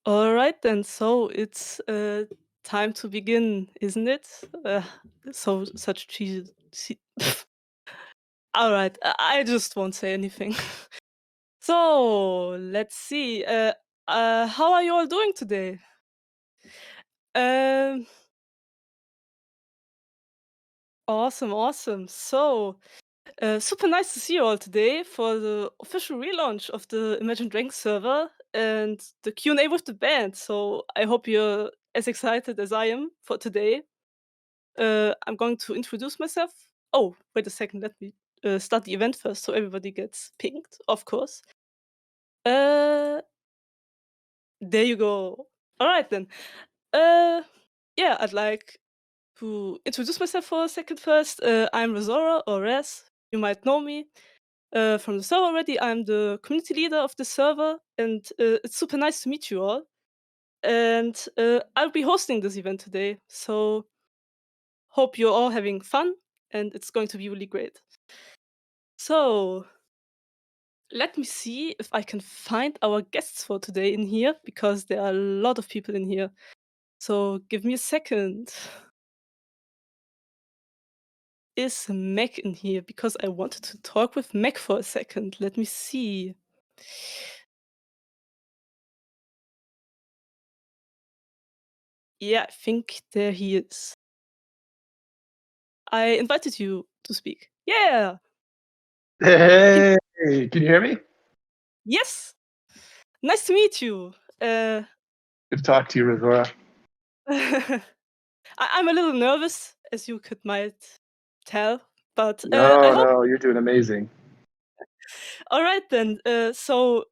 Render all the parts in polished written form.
All right then. So it's time to begin, isn't it? So such cheesy. All right. I just won't say anything. So let's see. How are you all doing today? Um, awesome, awesome. So super nice to see you all today for the official relaunch of the Imagine Dragons server and the Q&A with the band. So I hope you're as excited as I am for today. I'm going to introduce myself. Oh, wait a second. Let me start the event first so everybody gets pinged, of course. Uh, there you go. All right then. Uh, yeah, I'd like to introduce myself for a second first. I'm Razora or Raz. You might know me from the server already. I'm the community leader of the server, and it's super nice to meet you all. And I'll be hosting this event today. So hope you're all having fun, and it's going to be really great. So let me see if I can find our guests for today in here because there are a lot of people in here. So give me a second. Is Meg in here? Because I wanted to talk with Meg for a second. Let me see. Yeah, I think there he is. I invited you to speak. Yeah. Can- Hey, can you hear me? yes. Nice to meet you. Uh, Good to talk to you, Razora. I'm a little nervous, as you could might tell, but I No, hope. no, you're doing amazing. All right then. So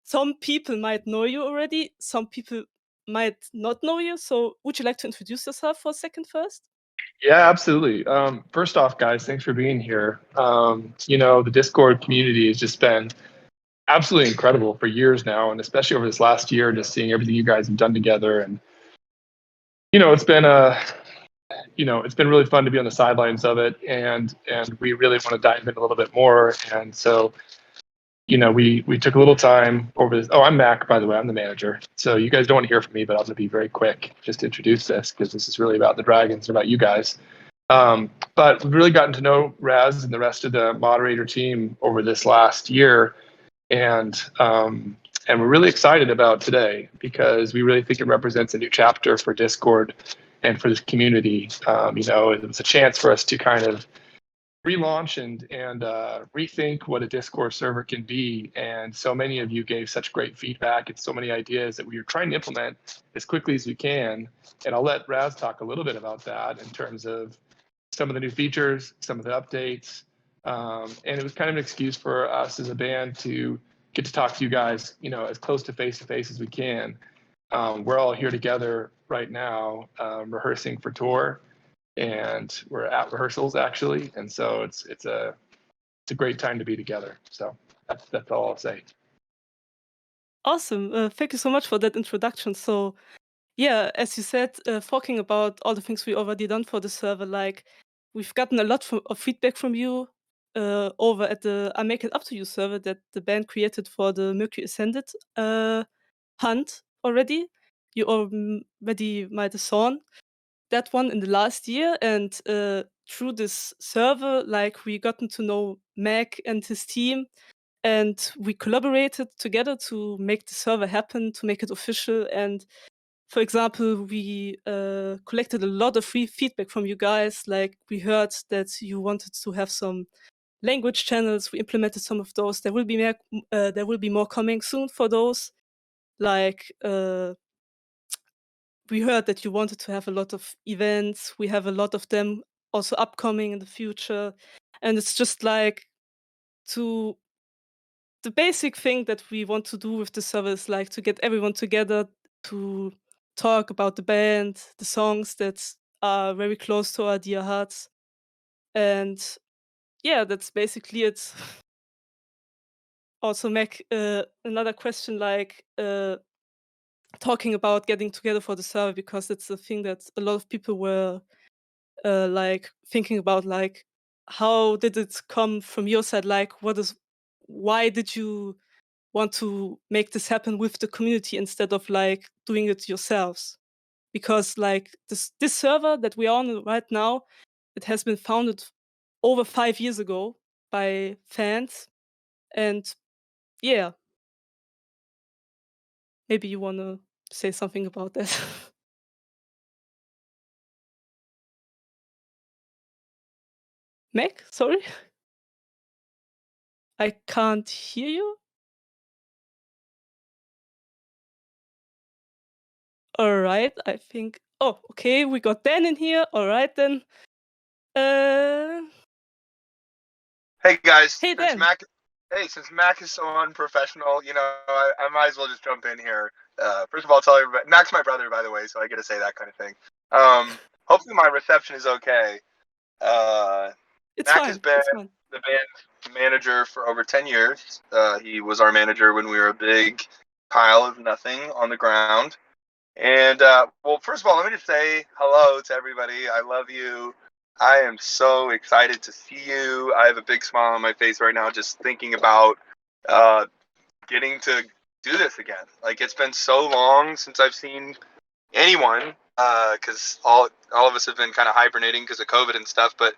some people might know you already. Some people might not know you. So would you like to introduce yourself for a second first? Yeah, absolutely. First off, guys, thanks for being here. The Discord community has just been absolutely incredible for years now, and especially over this last year, just seeing everything you guys have done together. And it's been it's been really fun to be on the sidelines of it, and we really want to dive in a little bit more. And so we took a little time over this. Oh, I'm Mac, by the way. I'm the manager. So you guys don't want to hear from me, but I'm going to be very quick just to introduce this because this is really about the Dragons and about you guys. But we've really gotten to know Raz and the rest of the moderator team over this last year, and and we're really excited about today because we really think it represents a new chapter for Discord and for this community. It was a chance for us to kind of relaunch and rethink what a Discord server can be. And so many of you gave such great feedback and so many ideas that we are trying to implement as quickly as we can. And I'll let Raz talk a little bit about that in terms of some of the new features, some of the updates. And it was kind of an excuse for us as a band to get to talk to you guys, as close to face as we can. We're all here together right now, rehearsing for tour, and we're at rehearsals actually, and so it's a great time to be together. So that's all I'll say. Awesome. Thank you so much for that introduction. So yeah, as you said, talking about all the things we already done for the server, like we've gotten a lot of feedback from you over at the I Make It Up to You server that the band created for the Mercury Ascended hunt already. You already might have saw that one in the last year, and through this server, like we gotten to know Mac and his team, and we collaborated together to make the server happen, to make it official. And for example, we collected a lot of free feedback from you guys. Like we heard that you wanted to have some language channels. We implemented some of those. There will be more coming soon for those. Like we heard that you wanted to have a lot of events. We have a lot of them also upcoming in the future, and it's just like to the basic thing that we want to do with the server is like to get everyone together to talk about the band, the songs that are very close to our dear hearts. And yeah, that's basically it. Also, Mac, another question like talking about getting together for the server because it's a thing that a lot of people were like thinking about, like how did it come from your side? Like, why did you want to make this happen with the community instead of like doing it yourselves. Because like this server that we are on right now, it has been founded over 5 years ago by fans, and yeah, maybe you want to say something about that. Meg, sorry, I can't hear you. All right, I think. Oh, okay, we got Dan in here. All right then. Uh, Hey guys, hey Dan. since Mac is so unprofessional, I might as well just jump in here. First of all, tell everybody, Mac's my brother, by the way, so I get to say that kind of thing. Hopefully my reception is okay. It's Mac has fine. been It's fine. the band manager for over 10 years. He was our manager when we were a big pile of nothing on the ground. And well, first of all, let me just say hello to everybody. I love you. I am so excited to see you. I have a big smile on my face right now just thinking about uh, getting to do this again. Like, it's been so long since I've seen anyone, because all of us have been kind of hibernating because of COVID and stuff. But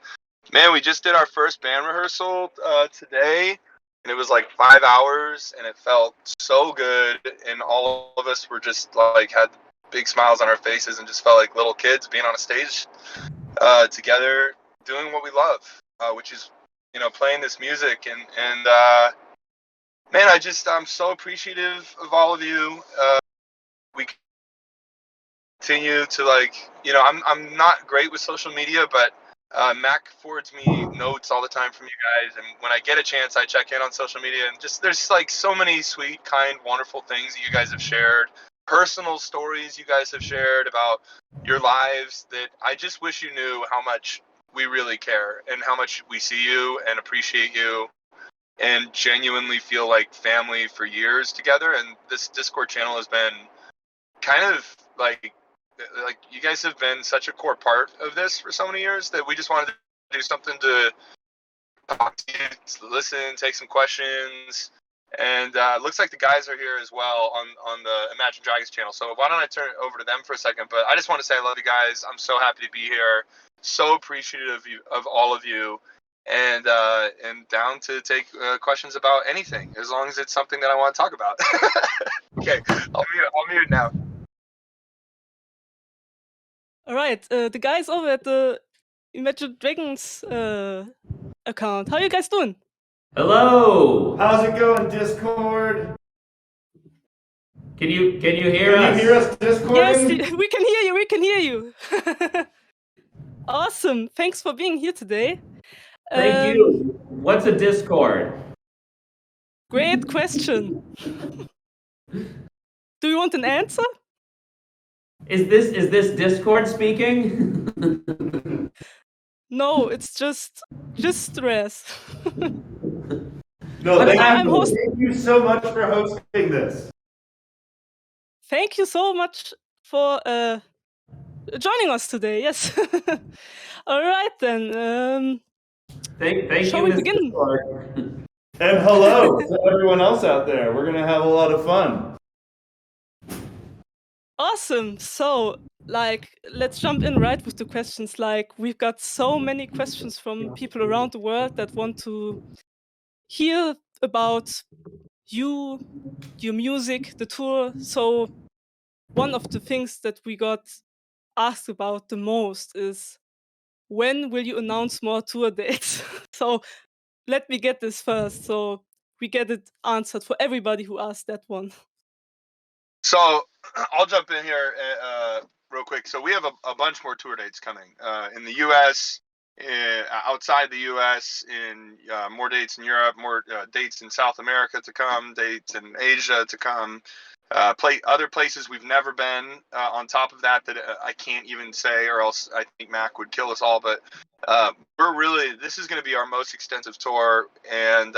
man, we just did our first band rehearsal today, and it was like 5 hours, and it felt so good. And all of us were just like had big smiles on our faces and just felt like little kids being on a stage together, doing what we love, which is playing this music. And man, I'm so appreciative of all of you. We continue to I'm not great with social media, but Mac forwards me notes all the time from you guys, and when I get a chance, I check in on social media, and just there's like so many sweet, kind, wonderful things that you guys have shared, personal stories you guys have shared about your lives that I just wish you knew how much we really care and how much we see you and appreciate you and genuinely feel like family for years together. And this Discord channel has been kind of like you guys have been such a core part of this for so many years that we just wanted to do something to talk to you, to listen, take some questions. And looks like the guys are here as well on the Imagine Dragons channel. So why don't I turn it over to them for a second? But I just want to say I love you guys. I'm so happy to be here. So appreciative of all of you. And down to take questions about anything, as long as it's something that I want to talk about. Okay, I'll mute now. All right, the guys over at the Imagine Dragons account. How you guys doing? Hello. How's it going, Discord? Can you hear Can us? you hear us, Discording? Yes, we can hear you. We can hear you. Awesome. Thanks for being here today. Thank you. What's a Discord? Great question. Do you want an answer? Is this Discord speaking? No, it's just stress. No, I'm host. thank you so much for hosting this. Thank you so much for joining us today. Yes. All right then. Thank Shall you, we Ms. begin? Discord. And hello to everyone else out there. We're going to have a lot of fun. Awesome. So, like, let's jump in right with the questions. Like, we've got so many questions from people around the world that want to hear about you, your music, the tour. So, one of the things that we got asked about the most is, when will you announce more tour dates? So, let me get this first, so we get it answered for everybody who asked that one. So I'll jump in here real quick. So we have a bunch more tour dates coming in the U.S., outside the U.S., in more dates in Europe, more dates in South America to come, dates in Asia to come, other places we've never been. On top of that, I can't even say, or else I think Mac would kill us all. But this is going to be our most extensive tour, and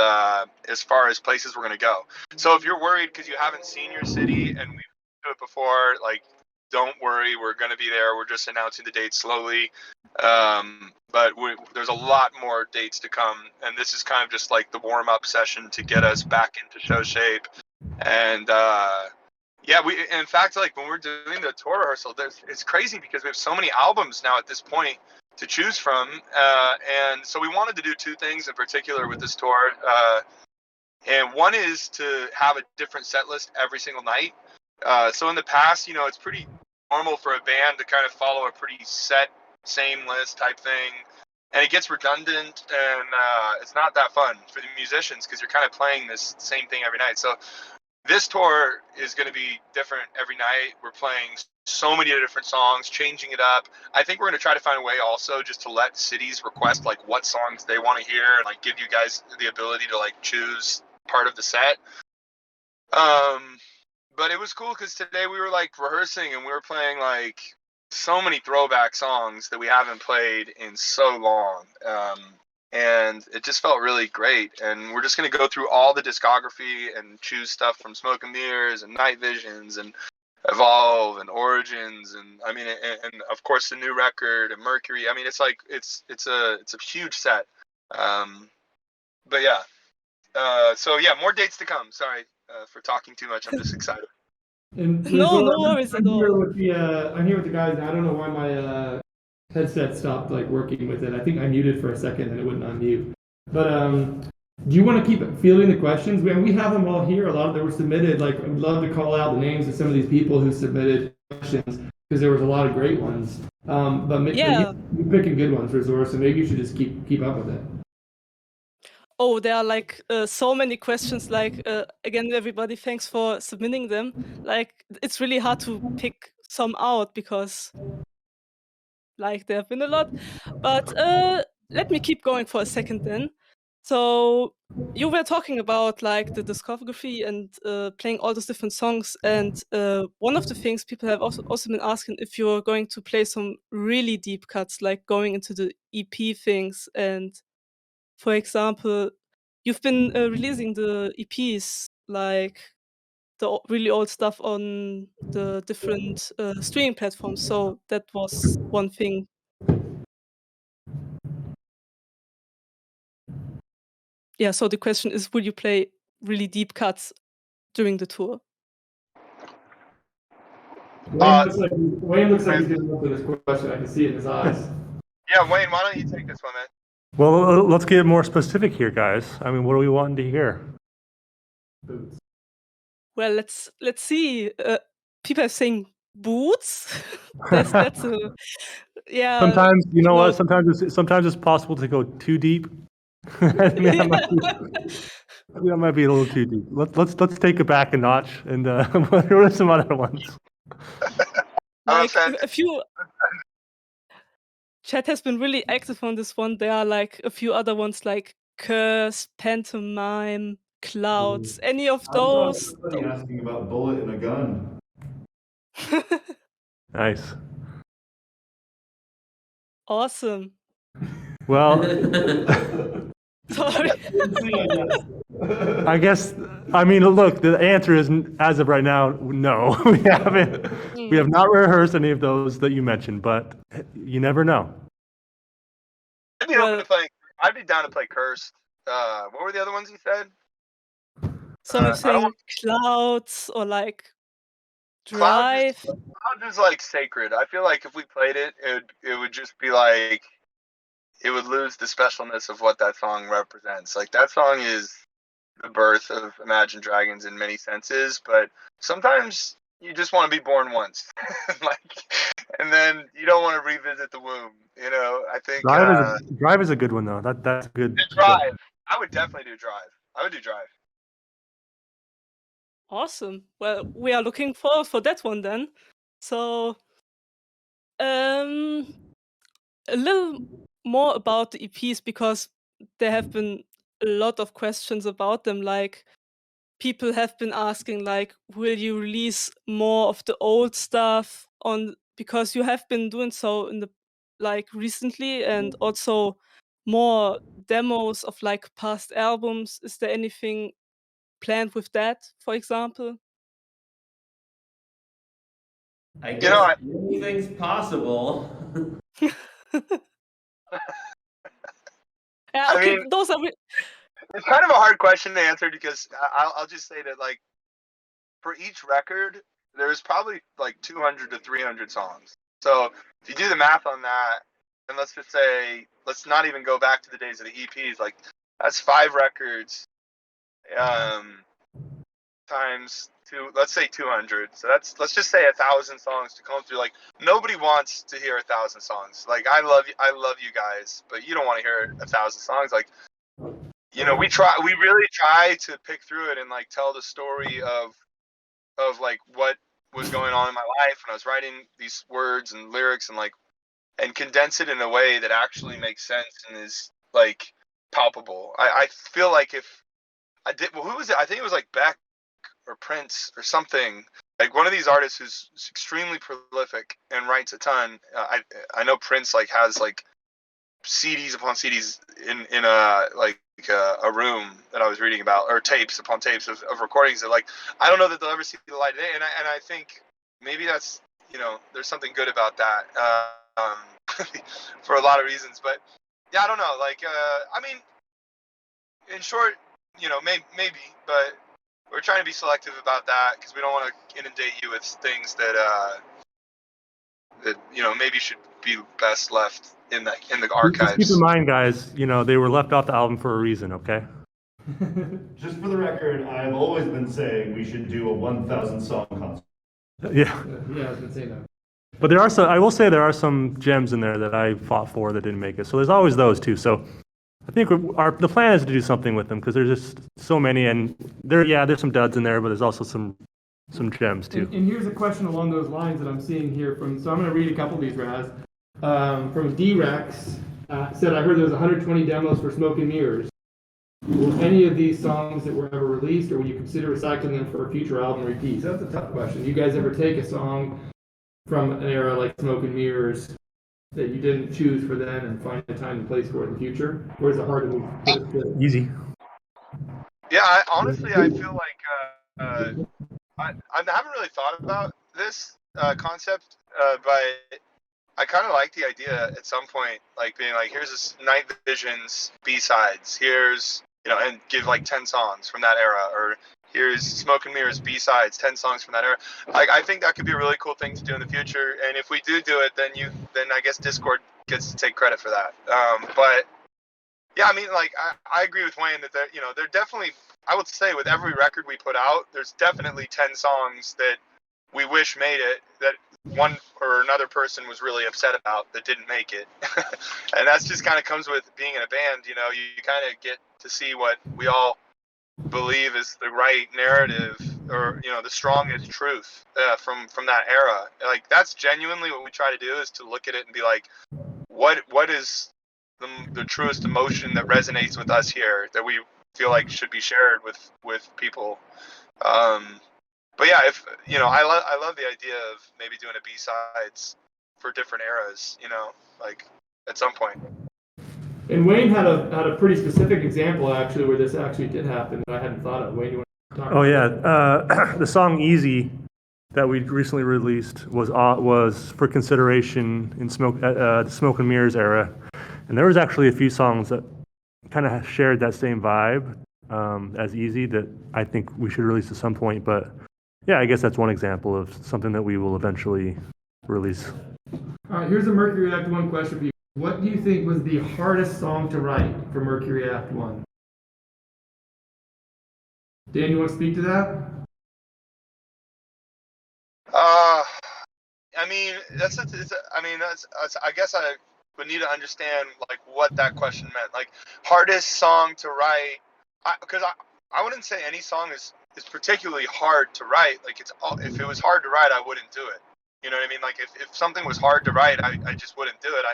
as far as places we're going to go. So if you're worried because you haven't seen your city and we've done it before, like, don't worry, we're going to be there. We're just announcing the dates slowly. But there's a lot more dates to come, and this is kind of just like the warm-up session to get us back into show shape And yeah, in fact, like when we're doing the tour rehearsal, it's crazy because we have so many albums now at this point to choose from, and so we wanted to do two things in particular with this tour, and one is to have a different set list every single night. So in the past, it's pretty normal for a band to kind of follow a pretty set, same list type thing, and it gets redundant, and it's not that fun for the musicians because you're kind of playing this same thing every night. So this tour is going to be different every night. We're playing so many different songs, changing it up. I think we're going to try to find a way also just to let cities request like what songs they want to hear and like give you guys the ability to like choose part of the set. But it was cool because today we were like rehearsing and we were playing like so many throwback songs that we haven't played in so long. And it just felt really great. And we're just going to go through all the discography and choose stuff from Smoke and Mirrors and Night Visions and Evolve and Origins and I mean and of course the new record and Mercury. I mean it's like it's a huge set. But yeah. So yeah, more dates to come. Sorry for talking too much. I'm just excited. And No, Rizor, no worries at I'm here all. with the I'm here with the guys. And I don't know why my headset stopped like working with it. I think I muted for a second and it wouldn't unmute. But do you want to keep fielding the questions? We have them all here. A lot of them were submitted. Like I'd love to call out the names of some of these people who submitted questions because there was a lot of great ones. But Yeah. you're picking good ones, Rizor. So maybe you should just keep up with it. Oh, there are like so many questions. Like again, everybody, thanks for submitting them. Like it's really hard to pick some out because like there have been a lot. But let me keep going for a second then. So you were talking about like the discography and playing all those different songs, and one of the things people have also been asking if you're going to play some really deep cuts, like going into the EP things. And for example, you've been releasing the EPs, like the really old stuff on the different streaming platforms. So that was one thing. Yeah, so the question is, will you play really deep cuts during the tour? Wayne looks like he's going to answer this question. I can see it in his eyes. Yeah, Wayne, why don't you take this one, man? Well, let's get more specific here, guys. I mean, what are we wanting to hear? Boots. Well, let's see. People are saying boots. that's a yeah. Sometimes, you know People what? Sometimes it's possible to go too deep. I think that might be a little too deep. Let's take it back a notch and what are some other ones? Like a few. Chat has been really active on this one. There are like a few other ones like curse, pantomime, clouds. Any of those? Asking about bullet and a gun. Nice. Awesome. Well, Sorry. I guess, I mean, look, the answer is, as of right now, no. We have not rehearsed any of those that you mentioned, but you never know. I'd be down to play Cursed. What were the other ones you said? Some are saying clouds or like drive. Clouds is like sacred. I feel like if we played it, it would just be like, it would lose the specialness of what that song represents. Like that song is the birth of Imagine Dragons in many senses, but sometimes you just want to be born once, and then you don't want to revisit the womb. I think Drive is a good one though. That's good. Drive. I would definitely do Drive. I would do Drive. Awesome. Well, we are looking forward for that one then. So, a little more about the EPs because there have been a lot of questions about them. Like, people have been asking, like, will you release more of the old stuff on because you have been doing so in the recently, and also more demos of like past albums. Is there anything planned with that, for example? I guess anything's possible. Yeah, okay, I mean, those are it's kind of a hard question to answer because I'll just say that like for each record, there's probably like 200 to 300 songs. So if you do the math on that, and let's just say, let's not even go back to the days of the EPs, like that's 5 records times 2, let's say 200. So let's just say 1,000 songs to come through. Like nobody wants to hear 1,000 songs. Like I love you guys, but you don't want to hear 1,000 songs. Like, you know, we really try to pick through it and like tell the story of like what was going on in my life when I was writing these words and lyrics, and condense it in a way that actually makes sense and is like palpable. I feel like if I did, well, who was it? I think it was like Beck or Prince or something. Like one of these artists who's extremely prolific and writes a ton. I know Prince like has like CDs upon CDs in a room that I was reading about, or tapes upon tapes of recordings that like I don't know that they'll ever see the light of day, and I think maybe that's, you know, there's something good about that for a lot of reasons. But yeah, I don't know, like I mean, in short, you know, maybe, but we're trying to be selective about that because we don't want to inundate you with things that you know maybe should be best left in the Just keep in archives. mind, guys, you know, they were left off the album for a reason, okay? Just for the record, I've always been saying we should do a 1,000 song concert. Yeah. Yeah, I was gonna say that. But there are some, I will say there are some gems in there that I fought for that didn't make it. So there's always those too. So I think the plan is to do something with them because there's just so many, and there's some duds in there, but there's also some gems too. And here's a question along those lines that I'm seeing here so I'm going to read a couple of these, Raz. From D-Rex, said, I heard there was 120 demos for Smoke and Mirrors. Will any of these songs that were ever released, or will you consider recycling them for a future album repeats? That's a tough question. You guys ever take a song from an era like Smoke and Mirrors that you didn't choose for then and find a time and place for it in the future? Or is it hard to put it together? Easy. Yeah, honestly, I feel like I haven't really thought about this concept, but I kind of like the idea at some point, like being like, here's this Night Visions B-sides, here's, you know, and give like 10 songs from that era, or here's Smoke and Mirrors B-sides, 10 songs from that era. Like, I think that could be a really cool thing to do in the future, and if we do it, then I guess Discord gets to take credit for that. But yeah, I mean, like, I agree with Wayne that they're definitely, I would say with every record we put out, there's definitely 10 songs that we wish made it, that one or another person was really upset about that didn't make it. And that's just kind of comes with being in a band, you know, you kind of get to see what we all believe is the right narrative, or, you know, the strongest truth from that era. Like, that's genuinely what we try to do, is to look at it and be like, what is the truest emotion that resonates with us here that we feel like should be shared with people. But yeah, if you know, I love the idea of maybe doing a B-sides for different eras, you know, like at some point. And Wayne had a pretty specific example actually where this actually did happen that I hadn't thought of. Wayne, you want to talk about Yeah, the song "Easy" that we recently released was for consideration in the Smoke and Mirrors era, and there was actually a few songs that kind of shared that same vibe as "Easy" that I think we should release at some point. But yeah, I guess that's one example of something that we will eventually release. All right, here's a Mercury Act 1 question for you. What do you think was the hardest song to write for Mercury Act 1? Dan, you want to speak to that? I mean, I guess I would need to understand like what that question meant. Like, hardest song to write, because I wouldn't say any song is particularly hard to write. Like, if it was hard to write, I wouldn't do it. You know what I mean? Like, if something was hard to write, I just wouldn't do it.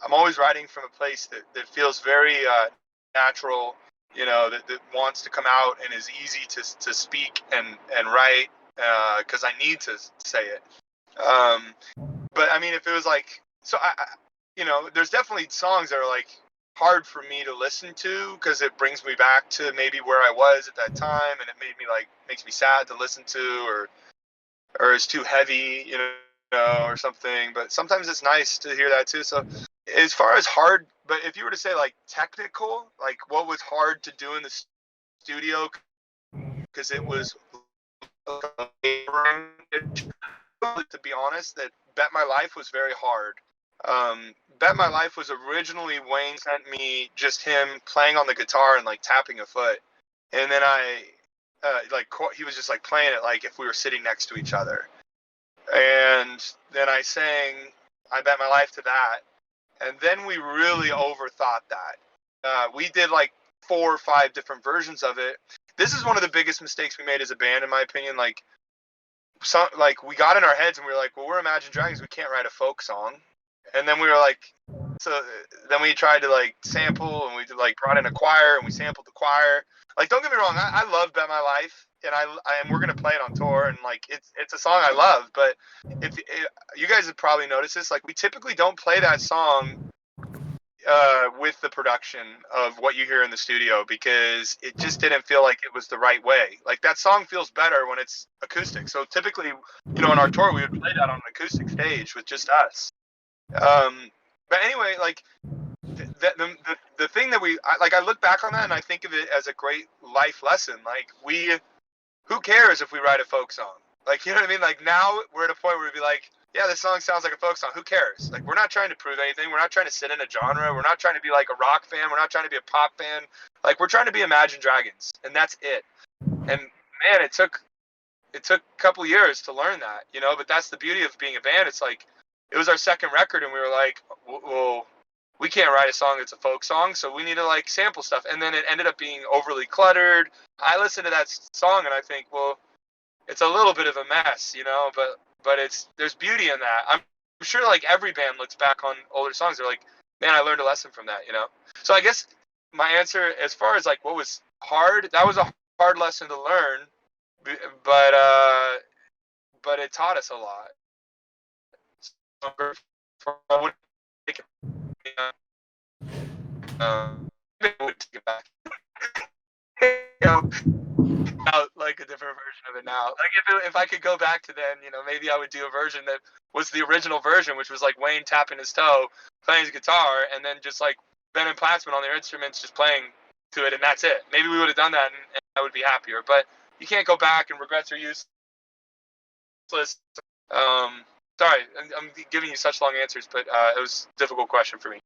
I'm always writing from a place that feels very natural, you know, that wants to come out and is easy to speak and write, because I need to say it. But I mean, if it was like, so you know, there's definitely songs that are like hard for me to listen to because it brings me back to maybe where I was at that time, and it makes me sad to listen to, or it's too heavy, you know, or something. But sometimes it's nice to hear that too. So as far as hard, but if you were to say like technical, like what was hard to do in the studio because it was to be honest, that Bet My Life was very hard. Bet My Life was originally Wayne sent me just him playing on the guitar and like tapping a foot, and then he was just like playing it like if we were sitting next to each other, and then I sang I Bet My Life to that, and then we really overthought that. We did like 4 or 5 different versions of it. This is one of the biggest mistakes we made as a band, in my opinion. Like we got in our heads and we were like, well, we're Imagine Dragons, we can't write a folk song. And then we were like, so then we tried to like sample, and we like brought in a choir and we sampled the choir. Like, don't get me wrong, I love Bet My Life, and we're gonna play it on tour, and like it's a song I love. But if you guys have probably noticed this, like we typically don't play that song with the production of what you hear in the studio, because it just didn't feel like it was the right way. Like that song feels better when it's acoustic. So typically, on our tour, we would play that on an acoustic stage with just us. But anyway, like the thing that I look back on that and I think of it as a great life lesson. Like who cares if we write a folk song? Like, you know what I mean? Like now we're at a point where we'd be like, yeah, this song sounds like a folk song. Who cares? Like, we're not trying to prove anything. We're not trying to sit in a genre. We're not trying to be like a rock fan. We're not trying to be a pop fan. Like, we're trying to be Imagine Dragons, and that's it. And man, it took a couple years to learn that, but that's the beauty of being a band. It's like, it was our second record, and we were like, well, we can't write a song that's a folk song, so we need to like sample stuff. And then it ended up being overly cluttered. I listen to that song and I think, well, it's a little bit of a mess, but there's beauty in that. I'm sure like every band looks back on older songs, they're like, man, I learned a lesson from that, So I guess my answer, as far as like what was hard, that was a hard lesson to learn, but it taught us a lot. So I would take it back. Out like a different version of it now. Like if I could go back to then, maybe I would do a version that was the original version, which was like Wayne tapping his toe, playing his guitar, and then just like Ben and Platzman on their instruments just playing to it, and that's it. Maybe we would have done that, and I would be happier. But you can't go back, and regrets are useless. Sorry, I'm giving you such long answers, but it was a difficult question for me.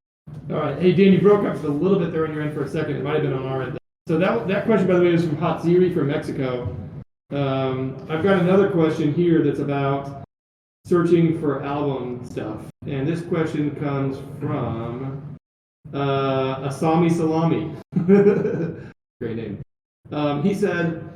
All right. Hey, Dan, you broke up a little bit there on your end for a second. It might have been on our end. So that question, by the way, is from Hot Ziri from Mexico. I've got another question here that's about searching for album stuff. And this question comes from Asami Salami. Great name. He said,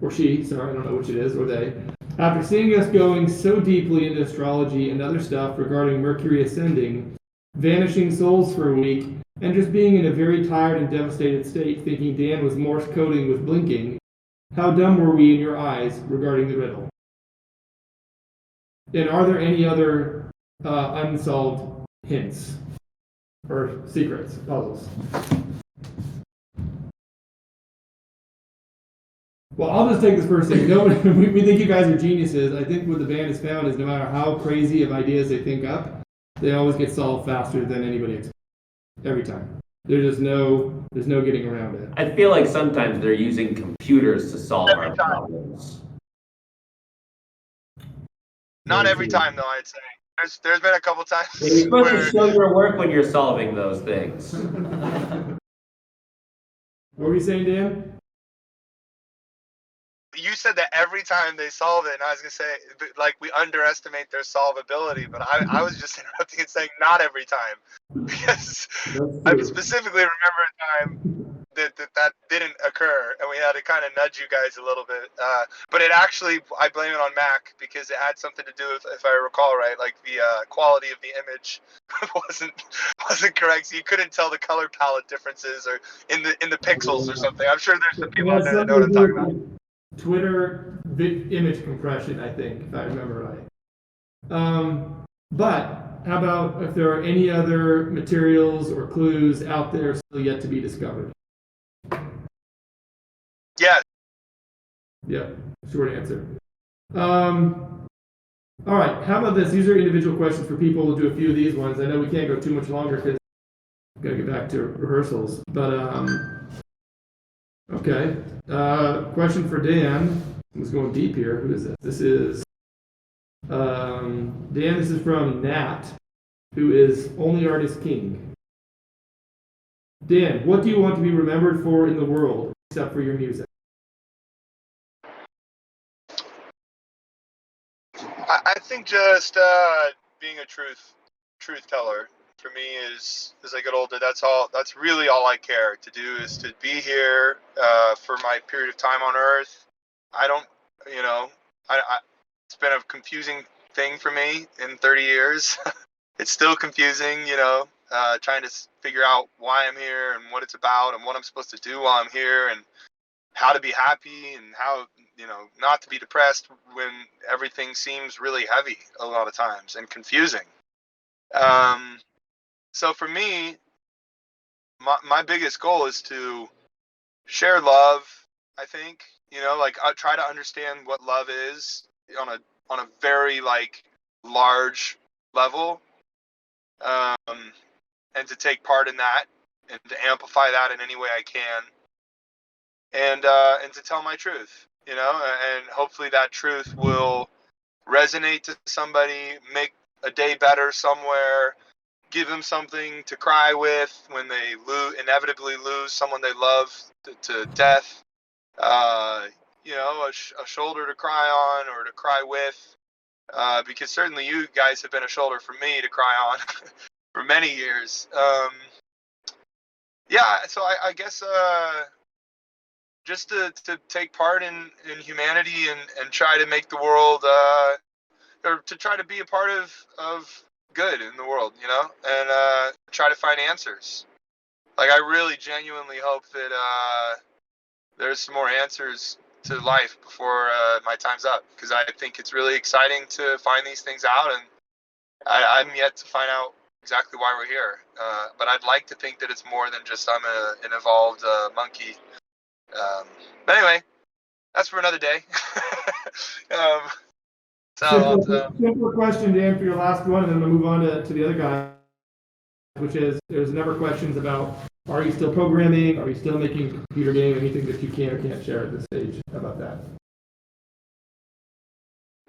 or she, sorry, I don't know which it is, or they, after seeing us going so deeply into astrology and other stuff regarding Mercury ascending, vanishing souls for a week, and just being in a very tired and devastated state, thinking Dan was Morse coding with blinking, how dumb were we in your eyes regarding the riddle? And are there any other unsolved hints or secrets, puzzles? Well, I'll just take this first thing. We think you guys are geniuses. I think what the band has found is no matter how crazy of ideas they think up, they always get solved faster than anybody expects. Every time. There's no getting around it. I feel like sometimes they're using computers to solve our problems. Not every time, though, I'd say. There's been a couple times. You're supposed to show your work when you're solving those things. What were you saying, Dan? You said that every time they solve it, and I was going to say, like, we underestimate their solvability, but I was just interrupting and saying not every time. Because I specifically remember a time that didn't occur, and we had to kind of nudge you guys a little bit. But it actually, I blame it on Mac, because it had something to do with, if I recall right, like the quality of the image wasn't correct, so you couldn't tell the color palette differences or in the pixels or something. I'm sure there's some people out there that know what I'm talking about. Twitter image compression, I think, if I remember right. But how about if there are any other materials or clues out there still yet to be discovered? Yeah. Yeah, short answer. All right, how about this? These are individual questions for people. We'll do a few of these ones. I know we can't go too much longer because we've got to get back to rehearsals. But, okay. Question for Dan. Who's going deep here? Who is this? This is Dan. This is from Nat, who is Only Artist King. Dan, what do you want to be remembered for in the world, except for your music? I think just being a truth teller for me is as I get older. That's really all I care to do is to be here for my period of time on Earth. I don't, you know, it's been a confusing thing for me in 30 years. It's still confusing, trying to figure out why I'm here and what it's about and what I'm supposed to do while I'm here and how to be happy and how, not to be depressed when everything seems really heavy a lot of times and confusing. So for me, my biggest goal is to share love. I think, I try to understand what love is on a very large level, and to take part in that and to amplify that in any way I can, and to tell my truth, and hopefully that truth will resonate to somebody, make a day better somewhere, give them something to cry with when they inevitably lose someone they love to death, a shoulder to cry on or to cry with, because certainly you guys have been a shoulder for me to cry on for many years. So I guess just to take part in humanity and try to make the world, or to try to be a part of good in the world, and try to find answers. I really genuinely hope that there's some more answers to life before my time's up, because I think it's really exciting to find these things out, and I'm yet to find out exactly why we're here. But I'd like to think that it's more than just I'm an evolved monkey. But anyway, that's for another day. Simple question, Dan, for your last one, and then we'll move on to the other guy, which is there's a number of questions about, are you still programming? Are you still making a computer game? Anything that you can or can't share at this stage? How about that?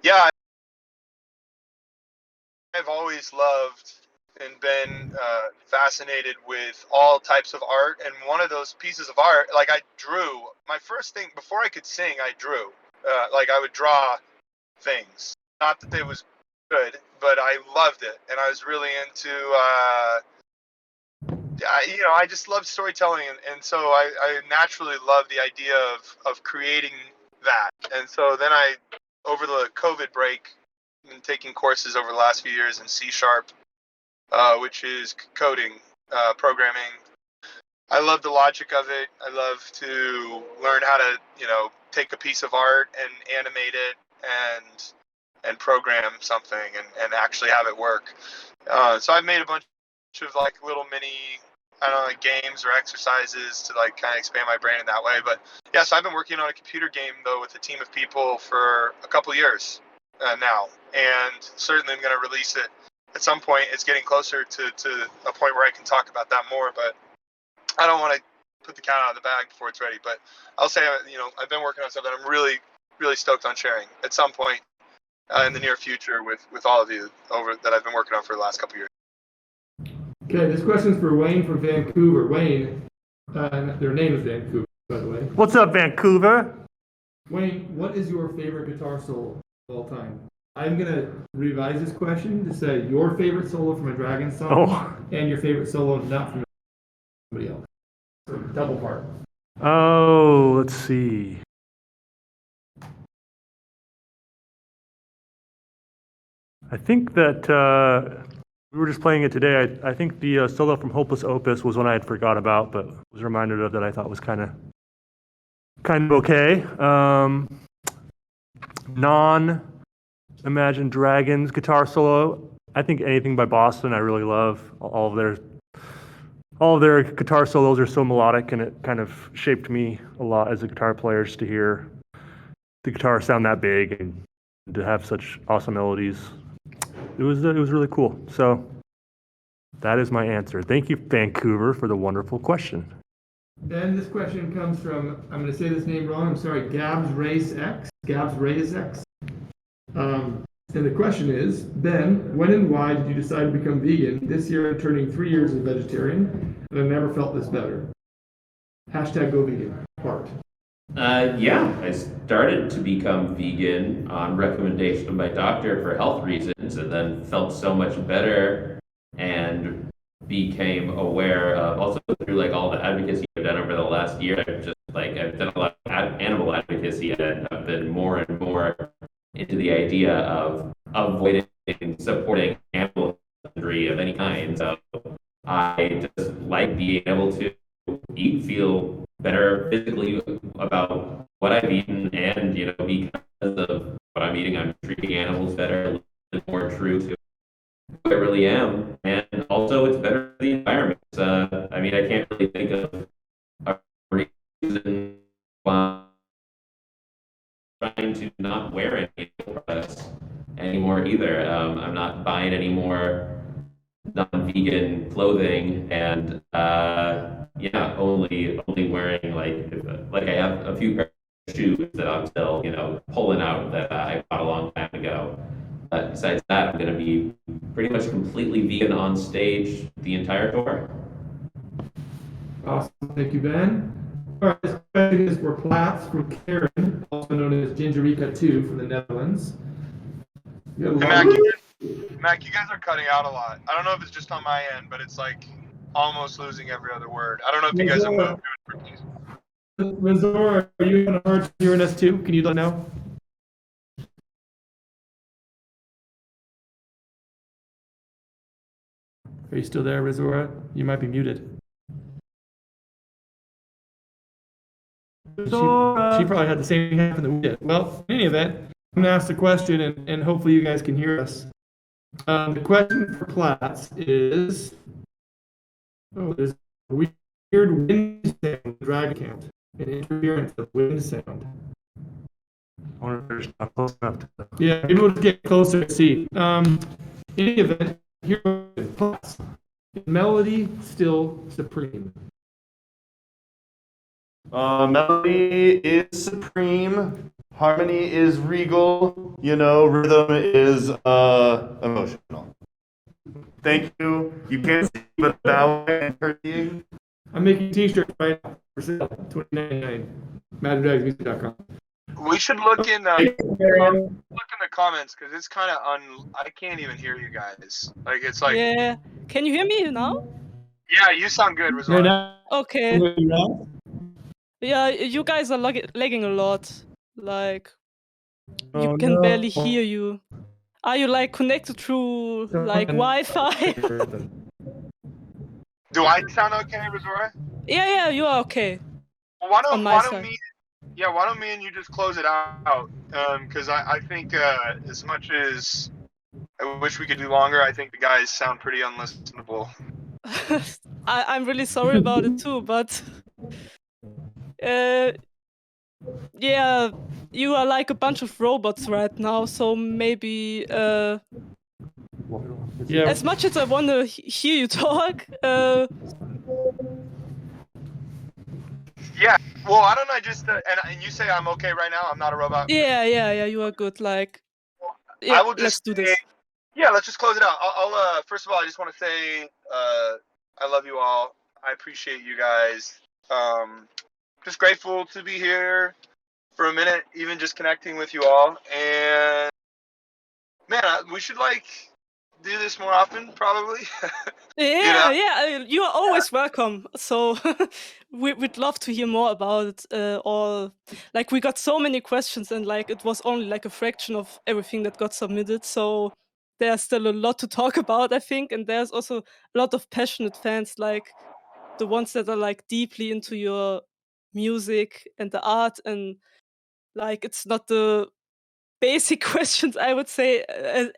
Yeah, I've always loved and been fascinated with all types of art, and one of those pieces of art, I drew. My first thing, before I could sing, I drew. I would draw things. Not that it was good, but I loved it, and I was really into. I just love storytelling, and so I naturally love the idea of creating that. And so then over the COVID break, been taking courses over the last few years in C#, which is coding, programming. I love the logic of it. I love to learn how to, take a piece of art and animate it and program something and actually have it work. So I've made a bunch of little mini, games or exercises to kind of expand my brain in that way. But yeah, so I've been working on a computer game though with a team of people for a couple years now, and certainly I'm going to release it at some point. It's getting closer to a point where I can talk about that more, but I don't want to put the cat out of the bag before it's ready. But I'll say, I've been working on something I'm really, really stoked on sharing at some point in the near future with all of you that I've been working on for the last couple years. Okay, this question's for Wayne from Vancouver. Wayne, their name is Vancouver, by the way. What's up, Vancouver? Wayne, what is your favorite guitar solo of all time? I'm going to revise this question to say your favorite solo from a Dragon song and your favorite solo not from somebody else. So double part. Oh, let's see. I think that we were just playing it today. I think the solo from Hopeless Opus was one I had forgot about, but was reminded of that I thought was kind of okay. Non-Imagine Dragons guitar solo. I think anything by Boston I really love. All of their guitar solos are so melodic, and it kind of shaped me a lot as a guitar player just to hear the guitar sound that big and to have such awesome melodies. It was really cool. So that is my answer. Thank you, Vancouver, for the wonderful question. Ben, this question comes from, I'm going to say this name wrong, I'm sorry, Gabs Race X. Gabs Race X. And the question is, Ben, when and why did you decide to become vegan? This year I'm turning 3 years as a vegetarian, and I've never felt this better. Hashtag go vegan. Part. Yeah, I started to become vegan on recommendation of my doctor for health reasons, and then felt so much better and became aware of also through like all the advocacy I've done over the last year. I've done a lot of animal advocacy, and I've been more and more into the idea of avoiding supporting animal husbandry of any kind. So I just like being able to eat, feel better physically about what I've eaten, and because of what I'm eating, I'm treating animals better, a little bit more true to who I really am, and also it's better for the environment. I mean, I can't really think of a reason why I'm trying to not wear any products anymore either. I'm not buying any more non-vegan clothing, and yeah, only wearing like I have a few pairs of shoes that I'm still pulling out that I bought a long time ago. But besides that, I'm going to be pretty much completely vegan on stage the entire tour. Awesome. Thank you, Ben. All right, this question is for Plaats from Karen, also known as Gingerica 2 from the Netherlands. You have a Hey, lot Mac, you guys are cutting out a lot. I don't know if it's just on my end, but it's like almost losing every other word. I don't know if you guys have moved. Razor, are you having a hard time hearing us too? Can you let know? Are you still there, Razora? You might be muted. She probably had the same thing happen that we did. Well, in any event, I'm going to ask the question, and hopefully you guys can hear us. The question for Platts is, there's a weird wind sound drag count, an interference of wind sound. I wonder if there's not close enough to the... Yeah, maybe we'll just get closer to see. In any event, here Platts. Melody still supreme. Melody is supreme. Harmony is regal. Rhythm is emotional. Thank you. You can't see, but bowing and curtsying. I'm making t-shirts right now for sale, $29.99. MadDragsMusic.com. We should look in the comments because it's kind of I can't even hear you guys. Like it's like Yeah. Can you hear me now? yeah, you sound good, Rizal. Okay. Yeah, you guys are lagging a lot. Like, you can barely hear you. Are you like connected through like Wi-Fi? Do I sound okay, Rizora? Yeah, you are okay. Well, why On don't my side. me and you just close it out? Because I think as much as I wish we could do longer, I think the guys sound pretty unlistenable. I'm really sorry about it too, but yeah, you are like a bunch of robots right now, so maybe Yeah. as much as I want to hear you talk, Yeah. Well, I don't know. Just and you say I'm okay right now. I'm not a robot. yeah, you are good. Like, I yeah, will just let's do this. Yeah, let's just close it out. I'll first of all, I just want to say I love you all. I appreciate you guys. Just grateful to be here for a minute, even just connecting with you all. And man, we should like do this more often, probably. Yeah, you are always welcome. So we'd love to hear more about it. Or like we got so many questions, and like it was only like a fraction of everything that got submitted. So there's still a lot to talk about, I think, and there's also a lot of passionate fans, like the ones that are like deeply into your music and the art, and like it's not the basic questions, I would say,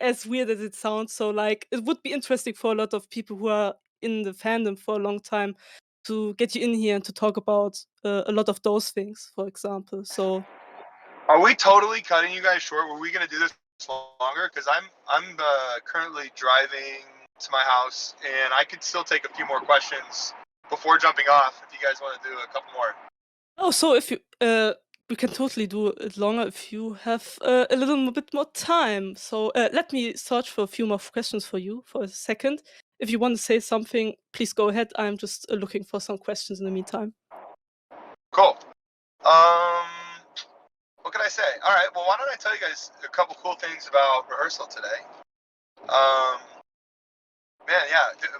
as weird as it sounds. So like it would be interesting for a lot of people who are in the fandom for a long time to get you in here and to talk about a lot of those things, for example. So Are we totally cutting you guys short? Were we gonna do this longer? Because I'm currently driving to my house, and I could still take a few more questions. before jumping off, if you guys want to do a couple more. Oh, so if you we can totally do it longer if you have a little bit more time. So let me search for a few more questions for you for a second. If you want to say something, please go ahead. I'm just looking for some questions in the meantime. Cool. What can I say? All right. Well, why don't I tell you guys a couple cool things about rehearsal today? Man, yeah. We did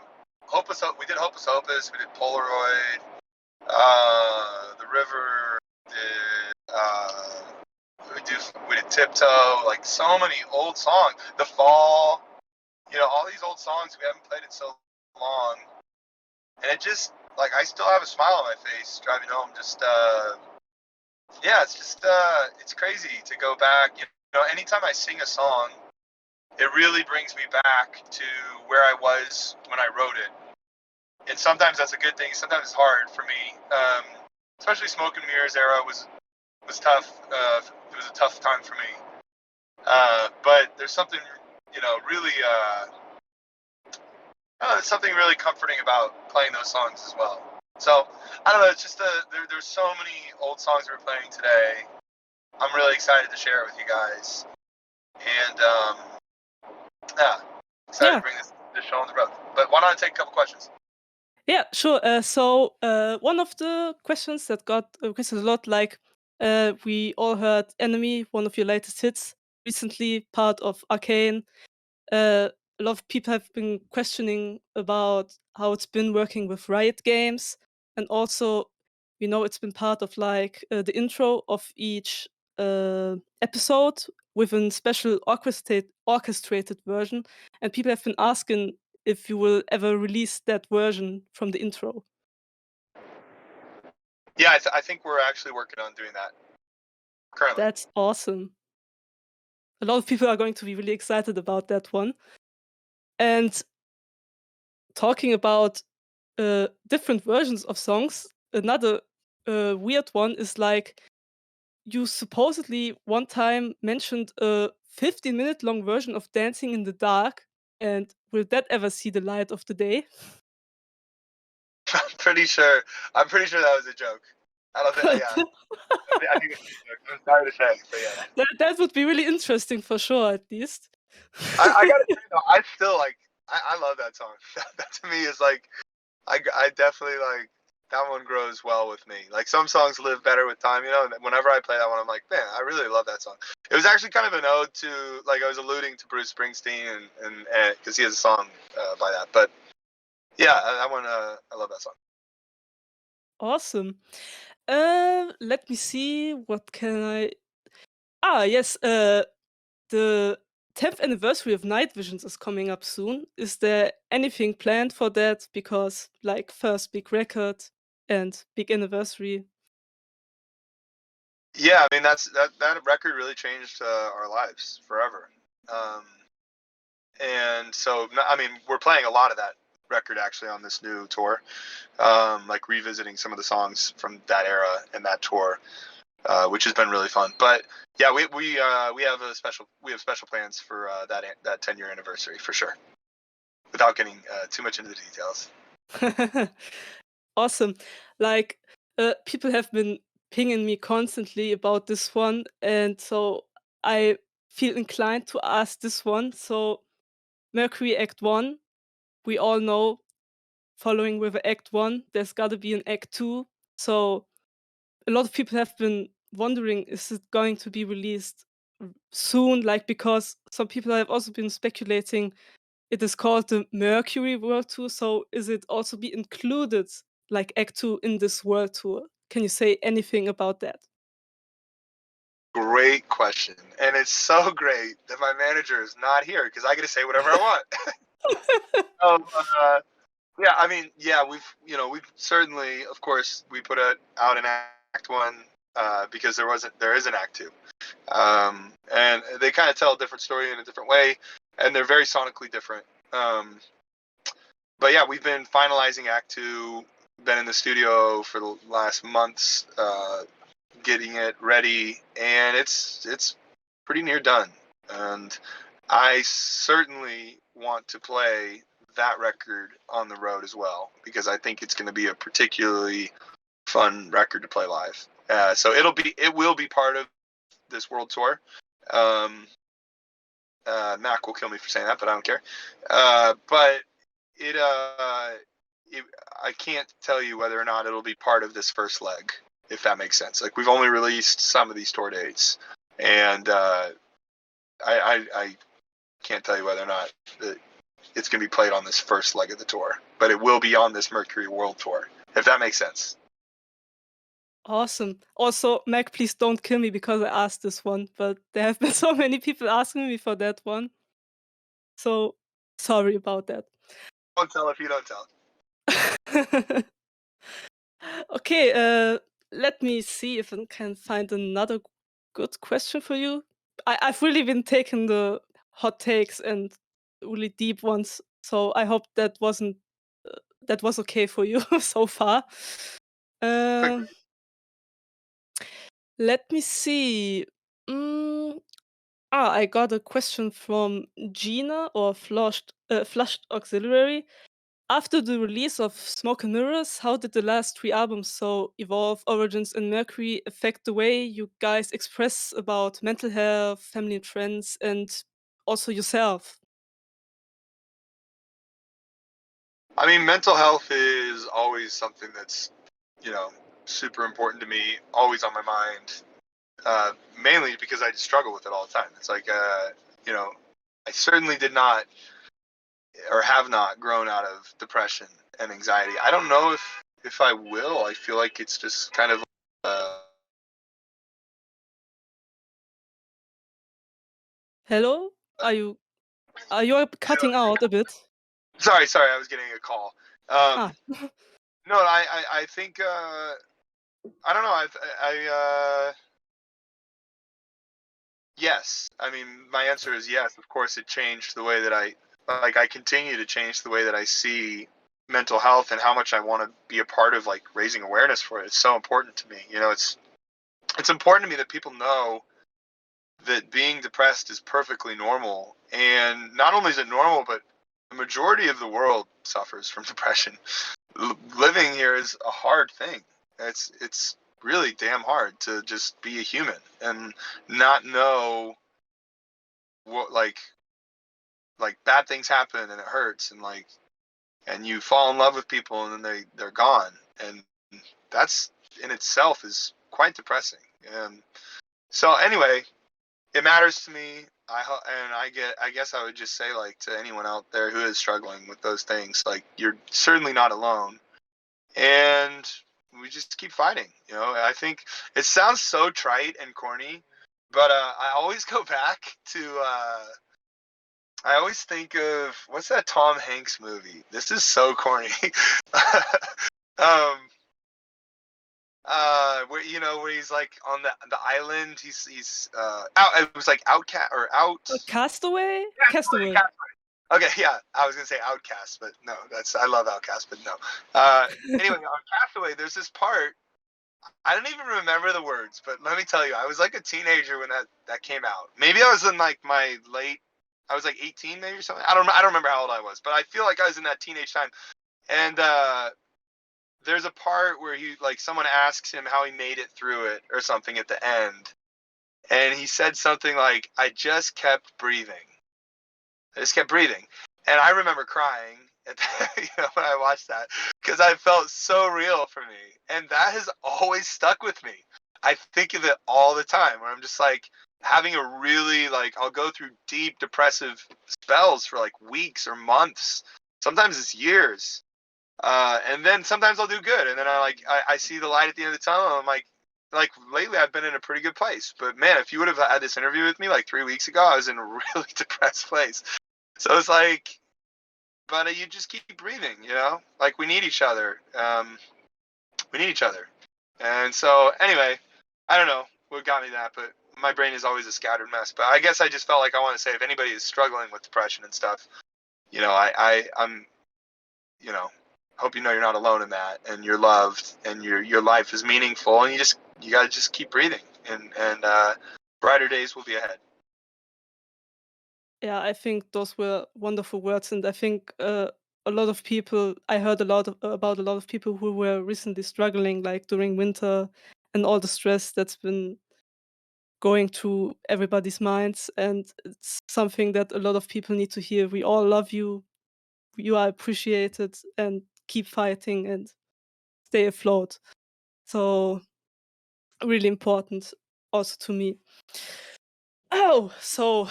Hopus Hopus. We did Polaroid. The River. We did Tiptoe. Like so many old songs. The Fall. You know, all these old songs we haven't played in so long, and it just like I still have a smile on my face driving home. Just yeah, it's just it's crazy to go back. You know, anytime I sing a song, it really brings me back to where I was when I wrote it. And sometimes that's a good thing. Sometimes it's hard for me. Especially Smoke and Mirrors era was tough. It was a tough time for me. But there's something, you know, really there's something really comforting about playing those songs as well. So I don't know. It's just there's so many old songs we're playing today. I'm really excited to share it with you guys, and yeah, excited to bring this show on the road. But why don't I take a couple questions? Yeah, sure. So one of the questions that got requested a lot, like we all heard "Enemy," one of your latest hits, recently part of Arcane. A lot of people have been questioning about how it's been working with Riot Games, and also, you know, it's been part of like the intro of each episode with a special orchestrated version, and people have been asking if you will ever release that version from the intro. Yeah, I think we're actually working on doing that currently. That's awesome. A lot of people are going to be really excited about that one. And talking about different versions of songs, another weird one is like you supposedly one time mentioned a 15-minute long version of Dancing in the Dark. And will that ever see the light of the day? I'm pretty sure that was a joke. I don't think. Yeah, I think it's a joke. I'm sorry to say, but yeah. That would be really interesting for sure, at least. I gotta say though, I still like. I love that song. That to me is like, I definitely like that one grows well with me. Like some songs live better with time, you know. And whenever I play that one, I'm like, man, I really love that song. It was actually kind of an ode to, like, I was alluding to Bruce Springsteen and because he has a song by that. But yeah, that one, I love that song. Awesome. Let me see. What can I? Yes. The 10th anniversary of Night Visions is coming up soon. Is there anything planned for that? Because like first big record and big anniversary. Yeah, I mean that record really changed our lives forever. And so I mean we're playing a lot of that record actually on this new tour, like revisiting some of the songs from that era and that tour, which has been really fun. But yeah, we have special plans for that 10-year anniversary for sure. Without getting too much into the details. Awesome. Like people have been pinging me constantly about this one, and so I feel inclined to ask this one. So Mercury Act 1, we all know following with Act 1, there's got to be an Act 2. So a lot of people have been wondering, is it going to be released soon? Like, because some people have also been speculating it is called the Mercury World Tour. So is it also be included like Act 2 in this world tour? Can you say anything about that? Great question, and it's so great that my manager is not here because I get to say whatever I want. Yeah, I mean, yeah, we've certainly, of course, we put out an Act 1 because there is an Act 2, and they kind of tell a different story in a different way, and they're very sonically different. But yeah, we've been finalizing Act 2, been in the studio for the last months, getting it ready, and it's pretty near done. And I certainly want to play that record on the road as well, because I think it's going to be a particularly fun record to play live. So it will be part of this world tour. Mac will kill me for saying that, but I don't care. But I can't tell you whether or not it'll be part of this first leg, if that makes sense. Like, we've only released some of these tour dates, and I can't tell you whether or not it's going to be played on this first leg of the tour, but it will be on this Mercury World Tour, if that makes sense. Awesome. Also, Mac, please don't kill me because I asked this one, but there have been so many people asking me for that one. So sorry about that. Don't tell if you don't tell. Okay, let me see if I can find another good question for you. I've really been taking the hot takes and really deep ones, so I hope that was okay for you so far. Quick, Um, Let me see. Mm, I got a question from Gina or Flushed Auxiliary. After the release of Smoke and Mirrors, how did the last three albums, so Evolve, Origins, and Mercury, affect the way you guys express about mental health, family and friends, and also yourself? I mean, mental health is always something that's, super important to me, always on my mind. Mainly because I just struggle with it all the time. It's like, I certainly did not or have not grown out of depression and anxiety. I don't know if I will. I feel like it's just kind of Hello? Are you cutting out a bit? sorry, I was getting a call. Ah, No, I think I don't know. Yes. I mean, my answer is yes. Of course, it changed the way that I continue to change the way that I see mental health and how much I want to be a part of, like, raising awareness for it. It's so important to me. It's important to me that people know that being depressed is perfectly normal. And not only is it normal, but the majority of the world suffers from depression. Living here is a hard thing. It's really damn hard to just be a human and not know what, like bad things happen and it hurts, and you fall in love with people and then they're gone, and that's in itself is quite depressing. So anyway, it matters to me. I guess I would just say, like, to anyone out there who is struggling with those things, like, you're certainly not alone, and we just keep fighting. I think it sounds so trite and corny, but I always go back to I always think of, what's that Tom Hanks movie? This is so corny. um where he's, like, on the island. He's out. It was like Outcast or Out. Castaway? Yeah, Castaway. Okay, yeah, I was gonna say Outcast, but no, I love Outcast, but no. Anyway, on Castaway, there's this part. I don't even remember the words, but let me tell you, I was like a teenager when that came out. Maybe I was in, like, my late. I was like 18, maybe, or something. I don't remember how old I was, but I feel like I was in that teenage time. And there's a part where someone asks him how he made it through it or something at the end, and he said something like, "I just kept breathing. I just kept breathing." And I remember crying when I watched that, because I felt so real for me, and that has always stuck with me. I think of it all the time, where I'm just, like, having a really, like, I'll go through deep depressive spells for, like, weeks or months. Sometimes it's years. And then sometimes I'll do good, and then I see the light at the end of the tunnel, and I'm like lately I've been in a pretty good place. But man, if you would have had this interview with me like 3 weeks ago, I was in a really depressed place. So it's like, but you just keep breathing, like, we need each other. We need each other. And so anyway, I don't know what got me that, but my brain is always a scattered mess. But I guess I just felt like I want to say, if anybody is struggling with depression and stuff, I'm hope you're not alone in that, and you're loved, and your life is meaningful, and you gotta just keep breathing, and brighter days will be ahead. Yeah, I think those were wonderful words, and I think a lot of people. I heard a lot about a lot of people who were recently struggling, like during winter, and all the stress that's been going through everybody's minds. And it's something that a lot of people need to hear. We all love you. You are appreciated, and keep fighting and stay afloat. So really important also to me. Oh, so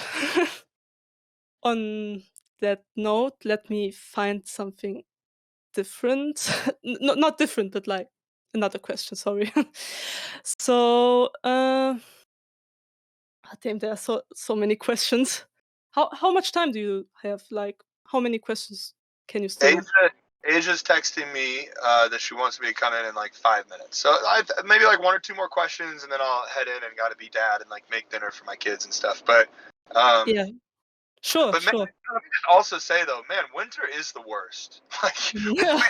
on that note, let me find something different. Not different, but like another question. Sorry. So, damn, there are so many questions. How much time do you have? Like, how many questions can you still? Asia's texting me that she wants me to come in like 5 minutes. So I've maybe like one or two more questions, and then I'll head in and got to be dad and like make dinner for my kids and stuff. But Yeah, sure, man, sure. let me just also say though, man, winter is the worst. Like Yeah,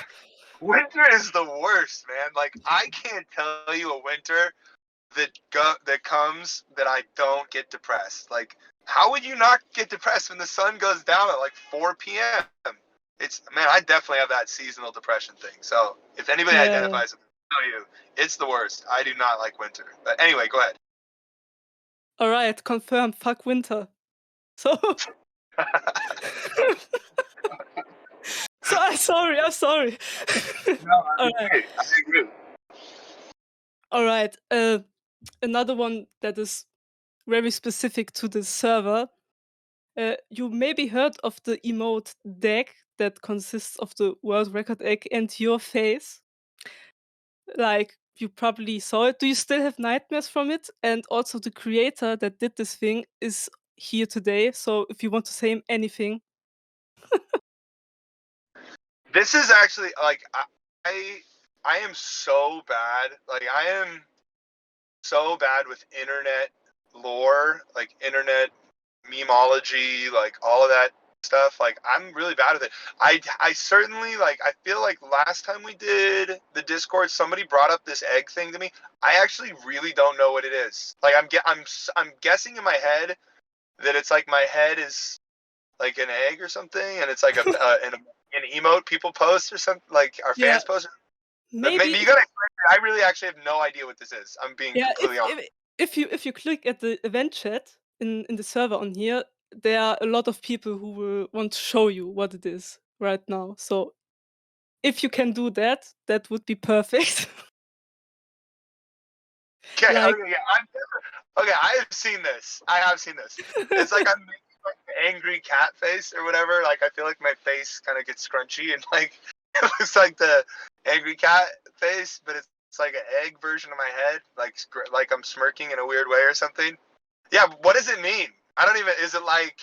winter is the worst, man. Like I can't tell you a winter that comes that I don't get depressed. Like how would you not get depressed when the sun goes down at like 4 p.m.? It's man, I definitely have that seasonal depression thing. So if anybody yeah. identifies with it, I'll tell you, it's the worst. I do not like winter. But anyway, go ahead. All right, confirm. Fuck winter. So, so I'm sorry. I'm sorry. No, All I right. agree. I agree. All right. Another one that is very specific to the server. You maybe heard of the emote deck that consists of the world record egg and your face. Like you probably saw it. Do you still have nightmares from it? And also the creator that did this thing is here today. So if you want to say anything. This is actually like I am so bad. Like I am so bad with internet lore, like internet memology, like all of that stuff. Like I'm really bad with it. I certainly like I feel like last time we did the Discord, somebody brought up this egg thing to me. I actually really don't know what it is. Like I'm guessing in my head that it's like my head is like an egg or something, and it's like an emote people post or something, like our Yeah, fans post. But maybe maybe. you gotta explain it. I really actually have no idea what this is. I'm being Yeah, completely honest. if you click at the event chat in the server on here, there are a lot of people who will want to show you what it is right now. So if you can do that, that would be perfect. Okay, Like, okay, yeah, okay. I have seen this. I have seen this. It's like I'm making like an angry cat face or whatever. Like I feel like my face kind of gets scrunchy and like it looks like the angry cat face, but it's like an egg version of my head, like I'm smirking in a weird way or something. Yeah, but what does it mean? I don't even. Is it like?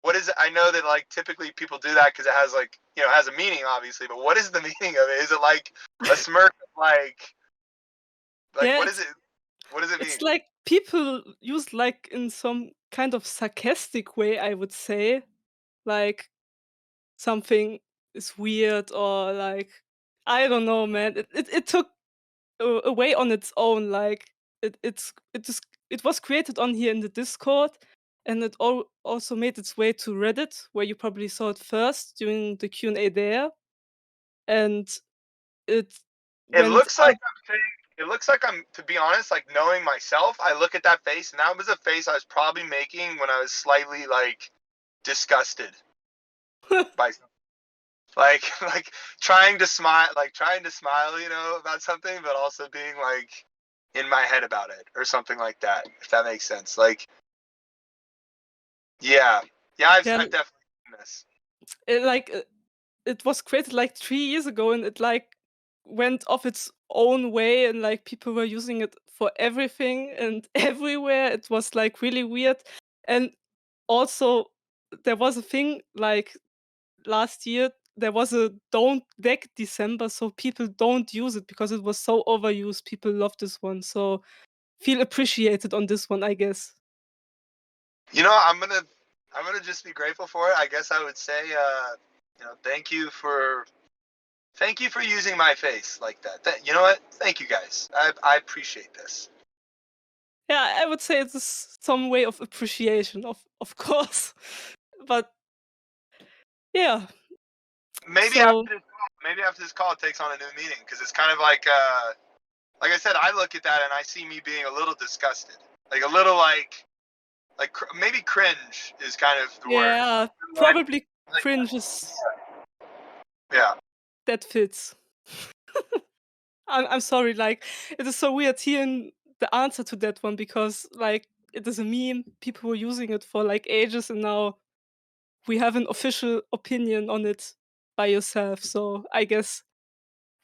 What is it? I know that like typically people do that because it has like has a meaning obviously. But what is the meaning of it? Is it like a smirk? Like yeah, what is it? What does it mean? it's like people use like in some kind of sarcastic way, I would say. Like something is weird or like I don't know, man. It took away on its own. Like it was created on here in the Discord, and it also made its way to Reddit, where you probably saw it first during the Q&A there, and it It went looks out. like I'm saying. It looks like I'm, to be honest, like knowing myself, I look at that face, and that was a face I was probably making when I was slightly like disgusted by like like trying to smile, about something, but also being like in my head about it or something like that, if that makes sense. Like, yeah, yeah, Yeah, I've definitely seen this. like it was created like 3 years ago, and it like went off its own way, and like people were using it for everything and everywhere. It was like really weird. And also there was a thing like last year, there was a don't deck December, so people don't use it because it was so overused. People love this one, so feel appreciated on this one, I guess. I'm gonna just be grateful for it. I guess I would say, thank you for using my face like that. You know what? Thank you guys. I appreciate this. Yeah, I would say it's some way of appreciation, of course. But yeah, maybe So after this call, it takes on a new meaning because it's kind of like I said, I look at that and I see me being a little disgusted, like a little maybe cringe is kind of the word. yeah, Like, probably cringe is yeah. that fits. I'm sorry, like it is so weird hearing the answer to that one because like it is a meme. People were using it for like ages, and now we have an official opinion on it by yourself. So I guess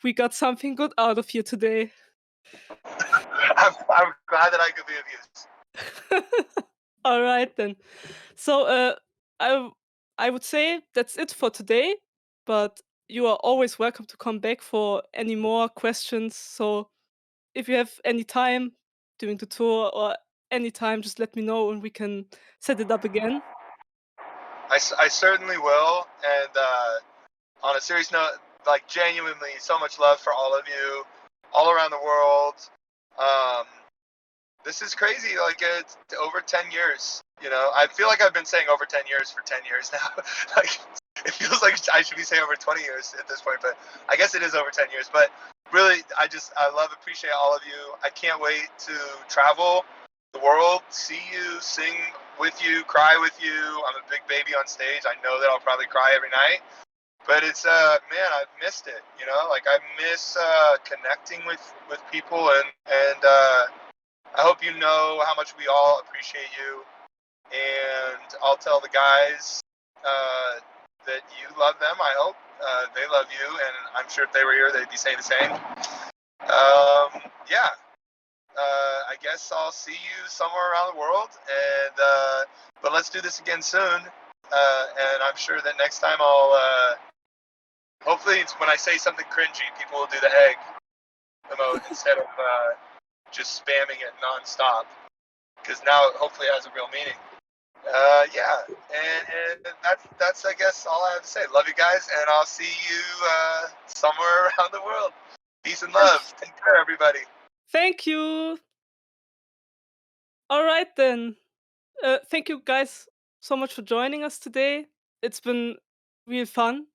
we got something good out of you today. I'm glad that I could be of use. All right then. So I I would say that's it for today, but you are always welcome to come back for any more questions. So if you have any time during the tour or any time, just let me know and we can set it up again. I certainly will. And on a serious note, like genuinely, so much love for all of you, all around the world. Um, this is crazy. Like it's over 10 years. You know, I feel like I've been saying over 10 years for 10 years now. Like it feels like I should be saying over 20 years at this point, but I guess it is over 10 years. But really, appreciate all of you. I can't wait to travel the world, see you, sing with you, cry with you. I'm a big baby on stage. I know that I'll probably cry every night. But it's man, I've missed it. You know, like I miss connecting with people, and I hope you know how much we all appreciate you. And I'll tell the guys that you love them. I hope they love you, and I'm sure if they were here, they'd be saying the same. Yeah, I guess I'll see you somewhere around the world, and but let's do this again soon. And I'm sure that next time I'll. Hopefully, it's when I say something cringy, people will do the egg emote instead of just spamming it nonstop. Because now, hopefully, it has a real meaning. Yeah, and that's I guess all I have to say. Love you guys, and I'll see you somewhere around the world. Peace and love. Take care, everybody. Thank you. All right then. Thank you guys so much for joining us today. It's been real fun,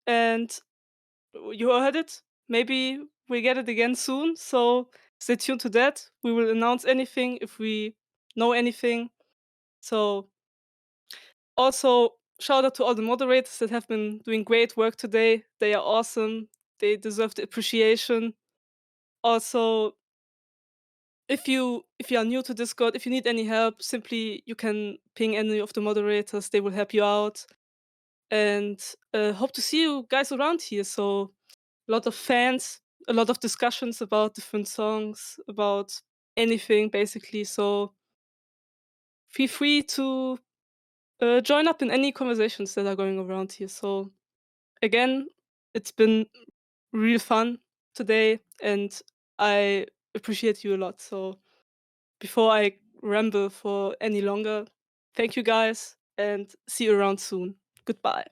and you heard it. Maybe we get it again soon. So stay tuned to that. We will announce anything if we know anything. So also shout out to all the moderators that have been doing great work today. They are awesome. They deserve the appreciation. Also, if you are new to Discord, if you need any help, simply you can ping any of the moderators. They will help you out. And hope to see you guys around here. So a lot of fans, a lot of discussions about different songs, about anything basically. So feel free to join up in any conversations that are going around here. So again, it's been real fun today, and I appreciate you a lot. So before I ramble for any longer, thank you guys, and see you around soon. Goodbye.